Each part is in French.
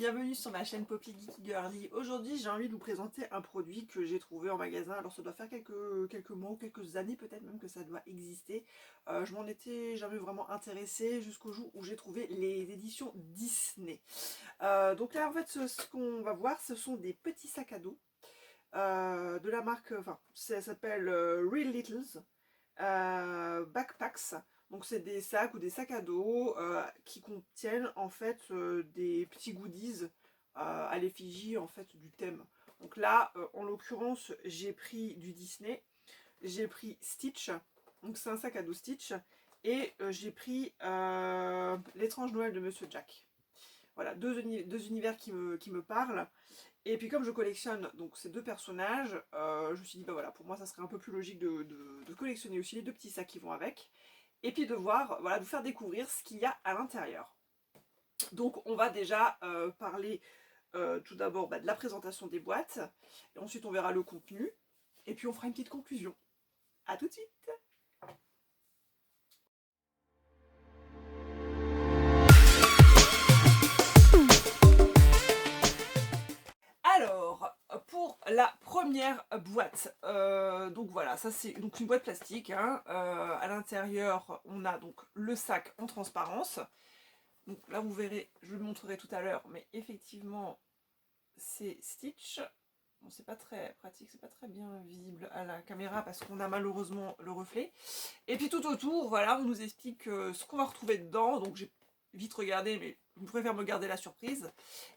bienvenue sur ma chaîne Poppy Geeky Girly. Aujourd'hui j'ai envie de vous présenter un produit que j'ai trouvé en magasin. Alors ça doit faire quelques mois ou quelques années peut-être même que ça doit exister. Je m'en étais jamais vraiment intéressée jusqu'au jour où j'ai trouvé les éditions Disney. Donc là en fait ce qu'on va voir, ce sont des petits sacs à dos de la marque, enfin ça s'appelle Real Littles Backpacks. Donc c'est des sacs ou des sacs à dos qui contiennent en fait des petits goodies à l'effigie en fait du thème. Donc là en l'occurrence j'ai pris du Disney, j'ai pris Stitch, donc c'est un sac à dos Stitch, et j'ai pris l'étrange Noël de Monsieur Jack. Voilà, deux univers qui me parlent. Et puis comme je collectionne donc ces deux personnages, je me suis dit bah voilà, pour moi ça serait un peu plus logique de collectionner aussi les deux petits sacs qui vont avec. Et puis de voir, voilà, de vous faire découvrir ce qu'il y a à l'intérieur. Donc on va déjà parler tout d'abord de la présentation des boîtes. Et ensuite on verra le contenu. Et puis on fera une petite conclusion. A tout de suite. Alors, pour la première boîte, donc voilà, ça c'est donc une boîte plastique, hein, à l'intérieur on a donc le sac en transparence, donc là vous verrez, je le montrerai tout à l'heure, mais effectivement c'est Stitch. Bon, c'est pas très pratique, c'est pas très bien visible à la caméra parce qu'on a malheureusement le reflet. Et puis tout autour, voilà, on nous explique ce qu'on va retrouver dedans, donc j'ai vite regardé, mais je préfère me garder la surprise.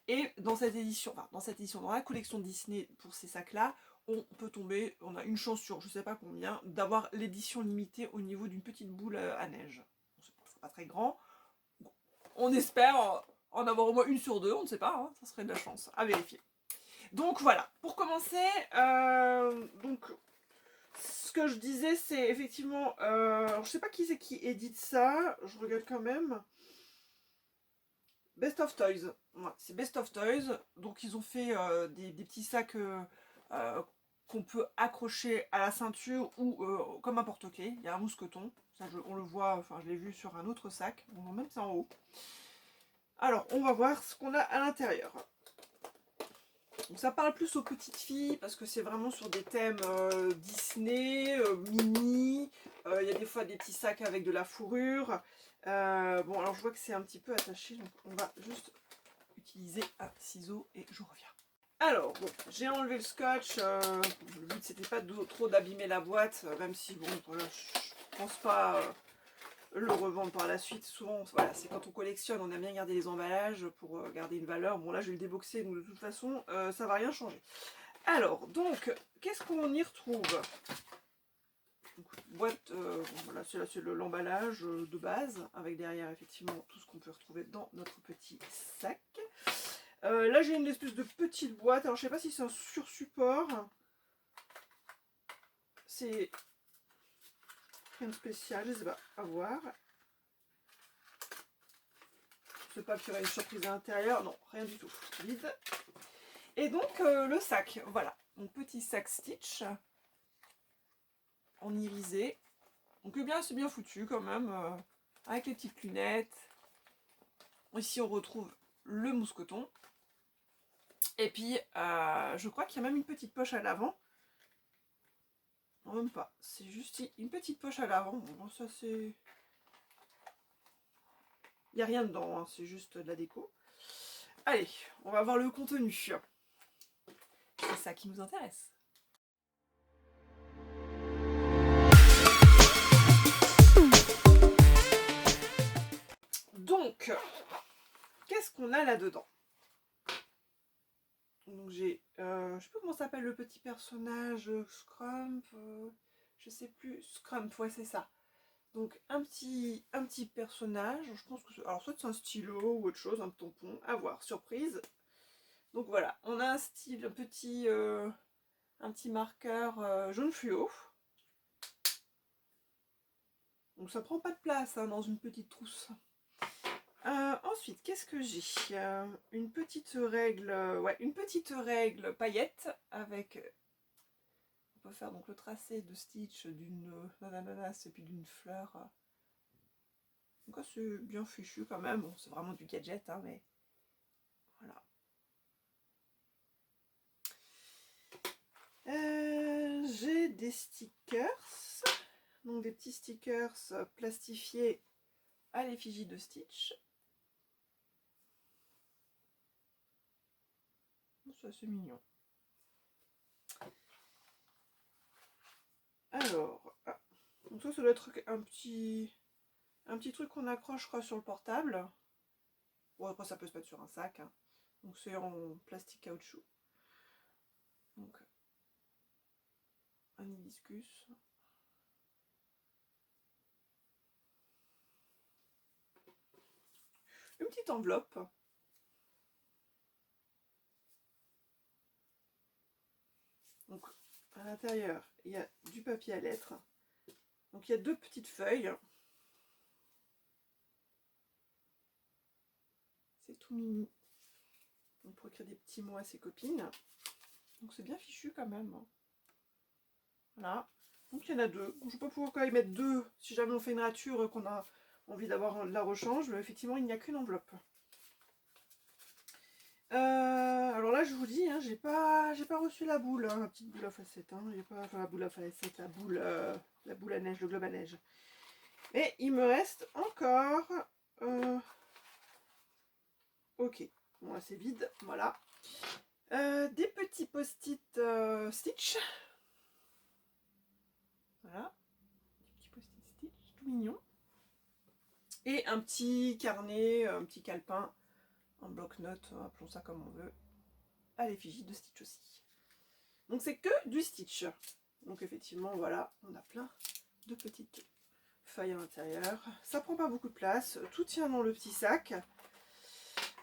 Et dans cette édition, dans la collection Disney pour ces sacs-là, on peut tomber, on a une chance sur je sais pas combien, d'avoir l'édition limitée au niveau d'une petite boule à neige. C'est pas très grand. On espère en avoir au moins une sur deux, on ne sait pas, hein, ça serait de la chance, à vérifier. Donc voilà, pour commencer, donc ce que je disais c'est effectivement, alors je sais pas qui c'est qui édite ça, je regarde quand même. Best of Toys, ouais, c'est Best of Toys, donc ils ont fait des petits sacs qu'on peut accrocher à la ceinture ou comme un porte-clés. Il y a un mousqueton, ça on le voit, enfin je l'ai vu sur un autre sac, on voit même ça en haut. Alors on va voir ce qu'on a à l'intérieur. Donc ça parle plus aux petites filles parce que c'est vraiment sur des thèmes Disney, mini, il y a des fois des petits sacs avec de la fourrure. Bon alors je vois que c'est un petit peu attaché, donc on va juste utiliser un ciseau et je reviens. Alors bon, j'ai enlevé le scotch, le but c'était pas trop d'abîmer la boîte, même si bon voilà, je pense pas le revendre par la suite. Souvent voilà, c'est quand on collectionne, on aime bien garder les emballages pour garder une valeur. Bon là je vais le déboxer, donc de toute façon ça va rien changer. Alors donc qu'est-ce qu'on y retrouve? Donc, boîte, bon, voilà, c'est l'emballage de base, avec derrière effectivement tout ce qu'on peut retrouver dans notre petit sac. Là j'ai une espèce de petite boîte, alors je sais pas si c'est un sur-support, c'est rien de spécial, je sais pas, à voir. Je sais pas qu'il y aurait une surprise à l'intérieur, non, rien du tout, vide. Et donc le sac, voilà, mon petit sac Stitch, en irisé, donc bien, c'est bien foutu quand même, avec les petites lunettes. Ici on retrouve le mousqueton. Et puis, je crois qu'il y a même une petite poche à l'avant. Non, même pas. C'est juste une petite poche à l'avant. Bon, ça c'est... Il n'y a rien dedans, hein, c'est juste de la déco. Allez, on va voir le contenu. C'est ça qui nous intéresse. Donc, qu'est-ce qu'on a là-dedans? Donc j'ai, je sais pas comment s'appelle le petit personnage, Scrump, je sais plus, Scrump, ouais c'est ça. Donc un petit personnage, je pense que alors soit c'est un stylo ou autre chose, un tampon, à voir, surprise. Donc voilà, on a un style, un petit marqueur jaune fluo. Donc ça prend pas de place hein, dans une petite trousse. Ensuite, qu'est-ce que j'ai? Une petite règle, ouais, une petite règle paillette avec. On peut faire donc le tracé de Stitch d'une ananas et puis d'une fleur. Donc c'est bien fichu quand même. Bon, c'est vraiment du gadget, hein, mais voilà. J'ai des stickers, donc des petits stickers plastifiés à l'effigie de Stitch. C'est assez mignon. Alors, donc ça doit être un petit truc qu'on accroche, je crois, sur le portable. Bon, après, ça peut se mettre sur un sac. Hein. Donc, c'est en plastique caoutchouc. Donc, un hibiscus. Une petite enveloppe. Donc, à l'intérieur, il y a du papier à lettres. Donc, il y a 2 petites feuilles. C'est tout mini. On peut écrire des petits mots à ses copines. Donc, c'est bien fichu quand même. Voilà. Donc, il y en a 2. Je ne sais pas pourquoi y mettre 2 si jamais on fait une rature qu'on a envie d'avoir de la rechange. Mais effectivement, il n'y a qu'une enveloppe. Alors là, je vous dis, hein, j'ai pas reçu la boule, hein, la petite boule à facettes. Hein, j'ai pas, enfin, la boule à facettes, la boule à neige, le globe à neige. Et il me reste encore. Ok, bon, là c'est vide, voilà. Des petits post-it Stitch. Voilà, des petits post-it Stitch, tout mignon. Et un petit carnet, un petit calepin, un bloc-notes, appelons ça comme on veut, à l'effigie de Stitch aussi. Donc c'est que du Stitch. Donc effectivement, voilà, on a plein de petites feuilles à l'intérieur. Ça prend pas beaucoup de place, tout tient dans le petit sac.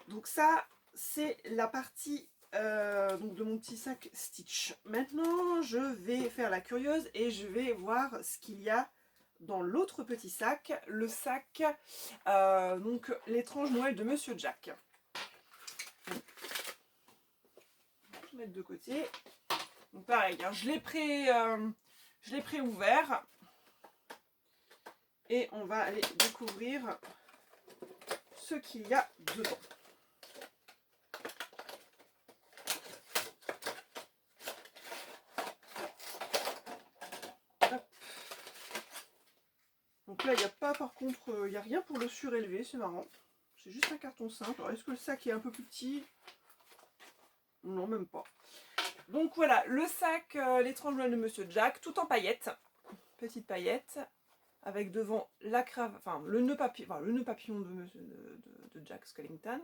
Donc ça, c'est la partie donc de mon petit sac Stitch. Maintenant, je vais faire la curieuse et je vais voir ce qu'il y a dans l'autre petit sac, le sac donc l'étrange Noël de Monsieur Jack. Donc, je vais tout mettre de côté. Donc pareil, hein, je l'ai pré-ouvert et on va aller découvrir ce qu'il y a dedans. Hop. Donc là, il n'y a pas, par contre, il n'y a rien pour le surélever, c'est marrant. C'est juste un carton simple. Alors, est-ce que le sac est un peu plus petit? Non, même pas. Donc voilà, le sac, l'étrange Noël de Monsieur Jack, tout en paillettes. Petite paillette, avec devant la cravate, enfin le nœud papillon de Jack Skellington.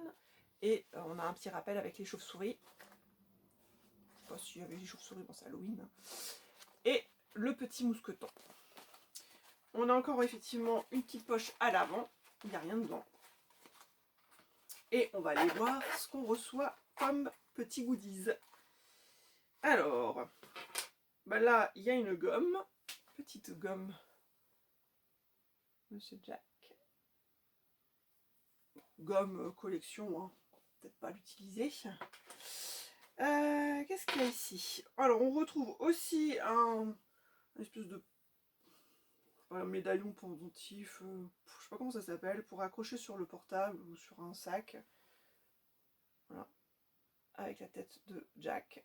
Et on a un petit rappel avec les chauves-souris. Je sais pas s'il y avait les chauves-souris, bon c'est Halloween. Hein. Et le petit mousqueton. On a encore effectivement une petite poche à l'avant. Il n'y a rien dedans. Et on va aller voir ce qu'on reçoit comme petit goodies. Alors, bah là, il y a une gomme. Petite gomme. Monsieur Jack. Gomme collection, hein. Peut-être pas l'utiliser. Qu'est-ce qu'il y a ici? Alors, on retrouve aussi un espèce de médaillon pendentif, je sais pas comment ça s'appelle, pour accrocher sur le portable ou sur un sac. Voilà. Avec la tête de Jack.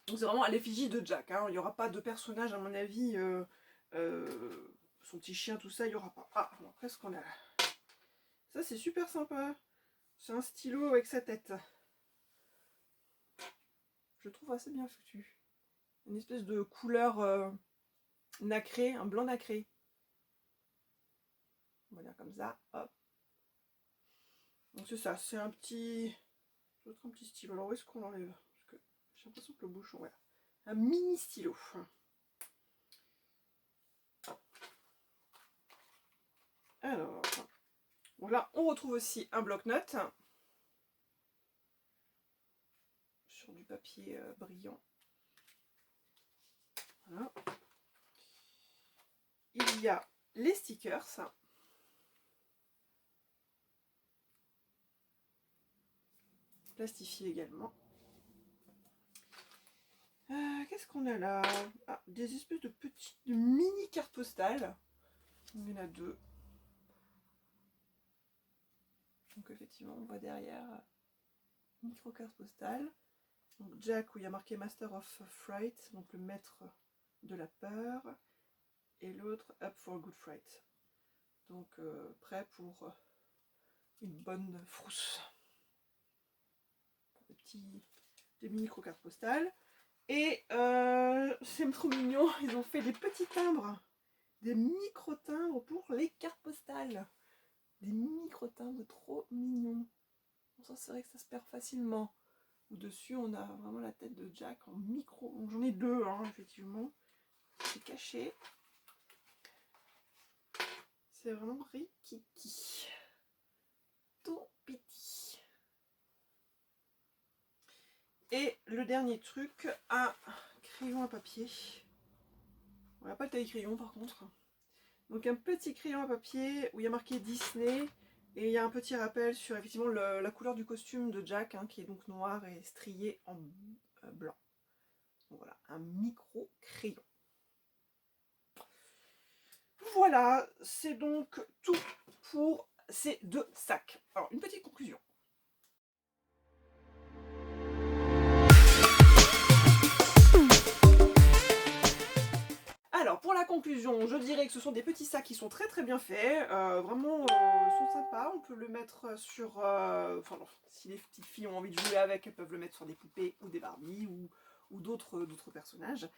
Donc c'est vraiment à l'effigie de Jack. Hein. Il n'y aura pas de personnage, à mon avis. Son petit chien, tout ça, il n'y aura pas. Ah, alors qu'est-ce qu'on a là? Ça, c'est super sympa. C'est un stylo avec sa tête. Je trouve assez bien foutu. Une espèce de couleur nacré, un blanc nacré. On va dire comme ça, hop. Donc c'est ça, c'est un petit stylo. Alors où est-ce qu'on l'enlève? Parce que j'ai l'impression que le bouchon, voilà. Un mini stylo. Alors, voilà, on retrouve aussi un bloc-notes. Sur du papier brillant. Voilà. Il y a les stickers. Plastifiés également. Qu'est-ce qu'on a là? Ah, des espèces de petites mini cartes postales. Il y en a 2. Donc effectivement, on voit derrière micro carte postale. Donc Jack où il y a marqué Master of Fright, donc le maître de la peur, et l'autre Up for a Good Fright. Donc prêt pour une bonne frousse. Des mini crocartes postales. Et c'est trop mignon, ils ont fait des petits timbres, des micro-timbres pour les cartes postales. Des micro-timbres trop mignons. Ça c'est vrai que ça se perd facilement. Au-dessus on a vraiment la tête de Jack en micro. J'en ai deux hein, effectivement. C'est caché. C'est vraiment rikiki. Tout petit. Et le dernier truc, un crayon à papier. On n'a pas le taille crayon par contre. Donc un petit crayon à papier où il y a marqué Disney. Et il y a un petit rappel sur effectivement la couleur du costume de Jack, hein, qui est donc noir et strié en blanc. Donc voilà, un micro crayon. Voilà, c'est donc tout pour ces deux sacs. Alors, une petite conclusion. Alors, pour la conclusion, je dirais que ce sont des petits sacs qui sont très très bien faits. Vraiment, sont sympas. On peut le mettre sur... enfin, si les petites filles ont envie de jouer avec, elles peuvent le mettre sur des poupées ou des Barbies ou d'autres personnages.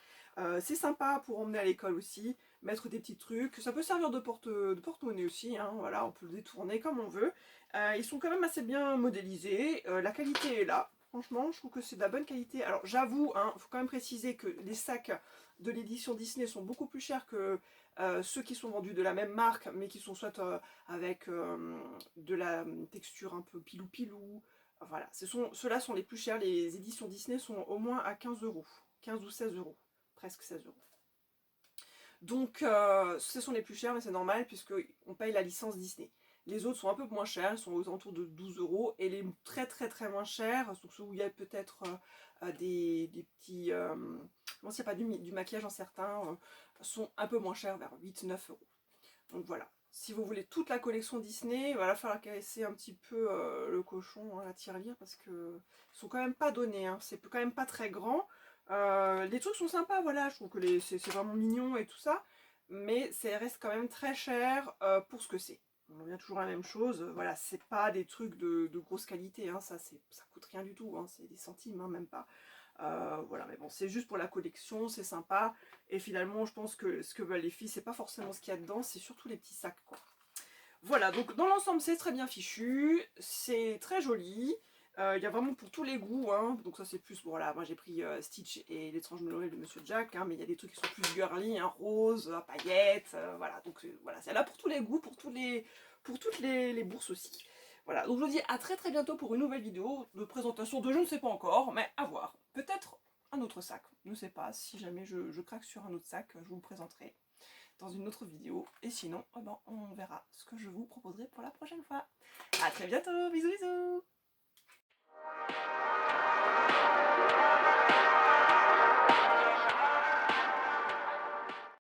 C'est sympa pour emmener à l'école aussi, mettre des petits trucs. Ça peut servir de porte-monnaie aussi, hein, voilà, on peut le détourner comme on veut. Ils sont quand même assez bien modélisés, la qualité est là. Franchement, je trouve que c'est de la bonne qualité. Alors j'avoue, il faut quand même préciser que les sacs de l'édition Disney sont beaucoup plus chers que ceux qui sont vendus de la même marque, mais qui sont soit avec de la texture un peu pilou-pilou. Voilà, ceux-là sont les plus chers. Les éditions Disney sont au moins à 15 €, 15 ou 16 €, presque 16 €. Donc ce sont les plus chers, mais c'est normal puisqu'on paye la licence Disney. Les autres sont un peu moins chers, ils sont aux alentours de 12 €. Et les très très très moins chers, sont ceux où il y a peut-être des petits... bon, s'il n'y a pas du maquillage en certains, sont un peu moins chers, vers 8-9 €. Donc voilà. Si vous voulez toute la collection Disney, il va falloir caresser un petit peu le cochon, hein, la tirelire, parce que ils sont quand même pas donnés, hein. C'est quand même pas très grand. Les trucs sont sympas, voilà, je trouve que c'est vraiment mignon et tout ça, mais ça reste quand même très cher pour ce que c'est. On revient toujours à la même chose, voilà, c'est pas des trucs de grosse qualité, hein, ça coûte rien du tout, hein, c'est des centimes, hein, même pas. Voilà, mais bon, c'est juste pour la collection, c'est sympa. Et finalement, je pense que ce que veulent les filles, c'est pas forcément ce qu'il y a dedans, c'est surtout les petits sacs, quoi. Voilà, donc dans l'ensemble, c'est très bien fichu, c'est très joli. Il y a vraiment pour tous les goûts, hein. Donc ça c'est plus, voilà, moi j'ai pris Stitch et l'étrange Noël de Monsieur Jack, hein, mais il y a des trucs qui sont plus girly, hein, rose, paillettes, voilà, donc voilà, c'est là pour tous les goûts, pour toutes les bourses aussi. Voilà, donc je vous dis à très très bientôt pour une nouvelle vidéo de présentation de je ne sais pas encore, mais à voir. Peut-être un autre sac, je ne sais pas, si jamais je craque sur un autre sac, je vous le présenterai dans une autre vidéo. Et sinon, eh ben, on verra ce que je vous proposerai pour la prochaine fois. A très bientôt, bisous bisous.